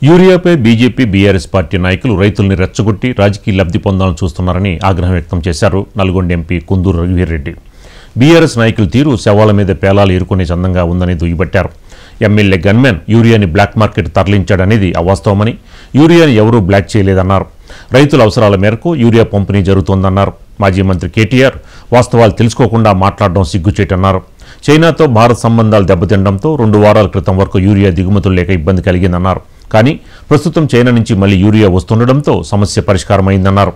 యూరియాపై BJP BRS party నాయకులు రైతుల్ని రెచ్చగొట్టి రాజకీయ లబ్ధి పొందాలని చూస్తున్నారని ఆగ్రహం వ్యక్తం చేశారు నల్గొండ ఎంపీ కుందూరు రఘువీర్రెడ్డి. బీఆర్ఎస్ నాయకుల తీరు శవాల మీద పేలాలు ఏరుకునే చందంగా ఉందని దుయ్యబట్టారు. ఎమ్మెల్యే గన్మెన్ యూరియాని బ్లాక్ మార్కెట్ తరలించాడనేది అవాస్తవమని, యూరియాని ఎవరూ బ్లాక్ చేయలేదన్నారు. రైతుల అవసరాల మేరకు యూరియా పంపిణీ జరుగుతోందన్నారు. మాజీ మంత్రి కేటీఆర్ వాస్తవాలు తెలుసుకోకుండా మాట్లాడడం సిగ్గుచేటన్నారు. చైనాతో భారత్ సంబంధాలు దెబ్బతినడంతో 2 వారాల క్రితం వరకు యూరియా దిగుమతులు లేక ఇబ్బంది కలిగిందన్నారు. కానీ ప్రస్తుతం చైనా నుంచి మళ్లీ యూరియా వస్తుండటంతో సమస్య పరిష్కారమైందన్నారు.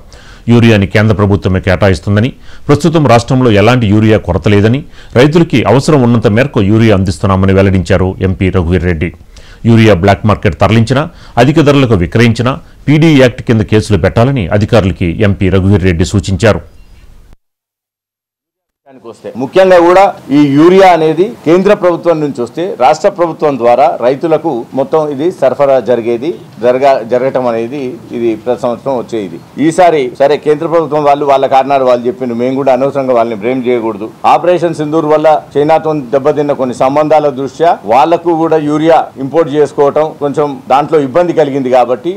యూరియాని కేంద్ర ప్రభుత్వమే కేటాయిస్తుందని, ప్రస్తుతం రాష్ట్రంలో ఎలాంటి యూరియా కొరత లేదని, రైతులకి అవసరం ఉన్నంత మేరకు యూరియా అందిస్తున్నామని వెల్లడించారు MP Raghuveerreddy. Urea black market తరలించినా, అధిక ధరలకు విక్రయించినా పీడీ యాక్ట్ కింద కేసులు పెట్టాలని అధికారులకి ఎంపీ రఘువీర్రెడ్డి సూచించారు. ముఖ్యంగా కూడా ఈ యూరియా అనేది కేంద్ర ప్రభుత్వం నుంచి వస్తే రాష్ట్ర ప్రభుత్వం ద్వారా రైతులకు మొత్తం ఇది సరఫరా జరగటం అనేది ఇది ప్రతి సంవత్సరం వచ్చేది. ఈసారి సరే కేంద్ర ప్రభుత్వం వాళ్ళ కారణాలు వాళ్ళు చెప్పిండు, మేము కూడా అనవసరంగా వాళ్ళని బ్లేమ్ చేయకూడదు. ఆపరేషన్ సింధూర్ వల్ల చైనాతో దెబ్బతిన్న కొన్ని సంబంధాల దృష్ట్యా వాళ్లకు కూడా యూరియా ఇంపోర్ట్ చేసుకోవటం కొంచెం దాంట్లో ఇబ్బంది కలిగింది. కాబట్టి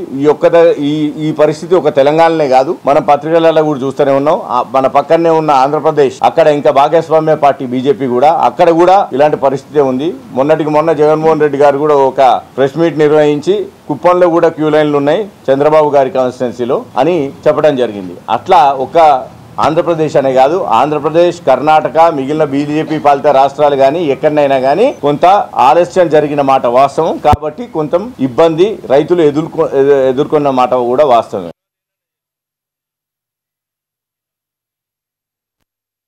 ఈ పరిస్థితి ఒక తెలంగాణనే కాదు, మనం పత్రికలలో కూడా చూస్తూనే ఉన్నాం. మన పక్కనే ఉన్న ఆంధ్రప్రదేశ్, అక్కడ ఇంకా భాగస్వామ్య పార్టీ బీజేపీ కూడా, అక్కడ కూడా ఇలాంటి పరిస్థితి ఉంది. మొన్న జగన్మోహన్ రెడ్డి గారు కూడా ఒక ప్రెస్ మీట్ నిర్వహించి కుప్పంలో కూడా క్యూ లైన్లు ఉన్నాయి చంద్రబాబు గారి కాన్స్టిట్యున్సీలో అని చెప్పడం జరిగింది. అట్లా ఒక ఆంధ్రప్రదేశ్ అనే కాదు, ఆంధ్రప్రదేశ్, కర్ణాటక, మిగిలిన బీజేపీ పాలిత రాష్ట్రాలు కానీ ఎక్కడైనా కానీ కొంత ఆలస్యం జరిగిన మాట వాస్తవం. కాబట్టి కొంత ఇబ్బంది రైతులు ఎదుర్కొన్న మాట కూడా వాస్తవం.